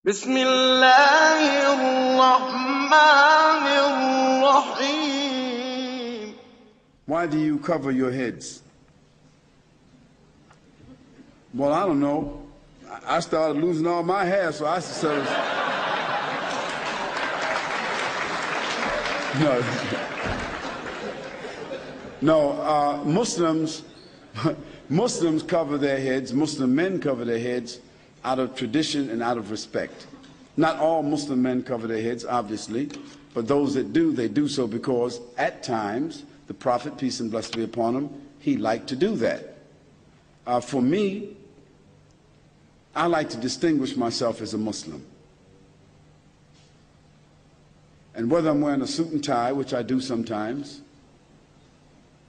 بسم الله الرحمن الرحيم. Why do you cover your heads? Well, I don't know. I started losing all my hair, so I started. No, Muslims cover their heads. Muslim men cover their heads out of tradition and out of respect. Not all Muslim men cover their heads, obviously, but those that do, they do so because at times the Prophet, peace and blessings be upon him, he liked to do that. For me, I like to distinguish myself as a Muslim. And whether I'm wearing a suit and tie, which I do sometimes,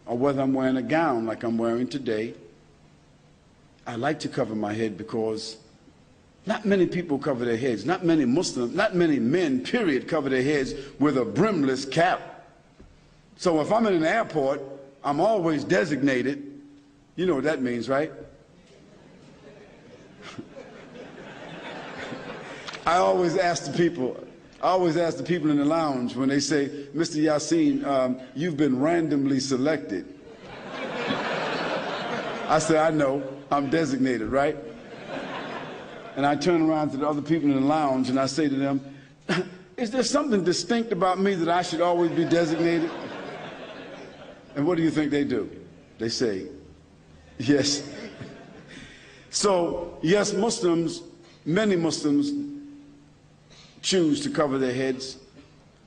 or whether I'm wearing a gown like I'm wearing today, I like to cover my head because not many people cover their heads. Not many Muslims, not many men, period, cover their heads with a brimless cap. So if I'm in an airport, I'm always designated. You know what that means, right? I always ask the people in the lounge when they say, Mr. Yasin, you've been randomly selected. I say, I know, I'm designated, right? And I turn around to the other people in the lounge and I say to them, is there something distinct about me that I should always be designated? And what do you think they do? They say, yes. So, yes, many Muslims choose to cover their heads,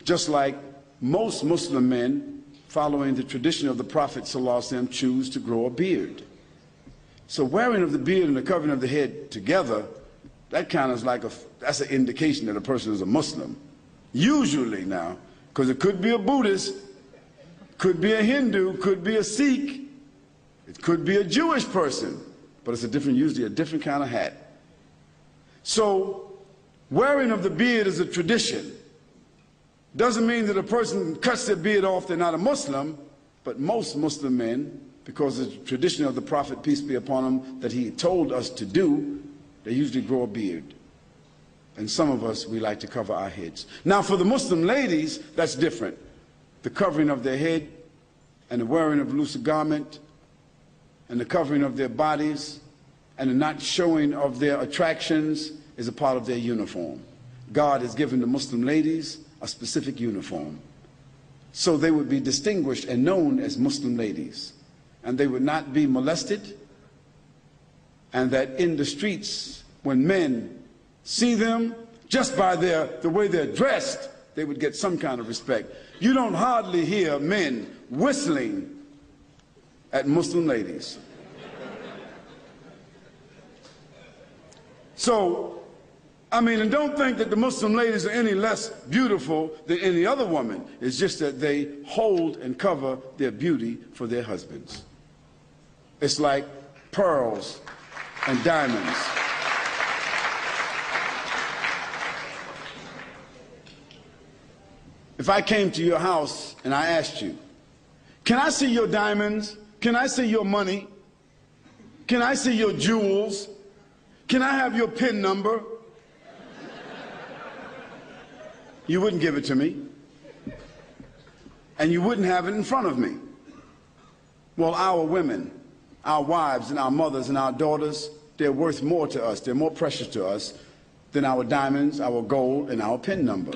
just like most Muslim men, following the tradition of the Prophet ﷺ, choose to grow a beard. So wearing of the beard and the covering of the head together, that kind of is like that's an indication that a person is a Muslim. Usually now, because it could be a Buddhist, could be a Hindu, could be a Sikh, it could be a Jewish person, but it's usually a different kind of hat. So wearing of the beard is a tradition. Doesn't mean that a person cuts their beard off, they're not a Muslim, but most Muslim men, because of the tradition of the Prophet, peace be upon him, that he told us to do, they usually grow a beard. And some of us, we like to cover our heads. Now for the Muslim ladies, that's different. The covering of their head and the wearing of loose garment and the covering of their bodies and the not showing of their attractions is a part of their uniform. God has given the Muslim ladies a specific uniform. So they would be distinguished and known as Muslim ladies. And they would not be molested. And that in the streets, when men see them, just by the way they're dressed, they would get some kind of respect. You don't hardly hear men whistling at Muslim ladies. So, and don't think that the Muslim ladies are any less beautiful than any other woman. It's just that they hold and cover their beauty for their husbands. It's like pearls and diamonds. If I came to your house and I asked you, can I see your diamonds? Can I see your money? Can I see your jewels? Can I have your PIN number? You wouldn't give it to me. And you wouldn't have it in front of me. Well, our women, our wives and our mothers and our daughters, they're worth more to us, they're more precious to us than our diamonds, our gold, and our PIN number.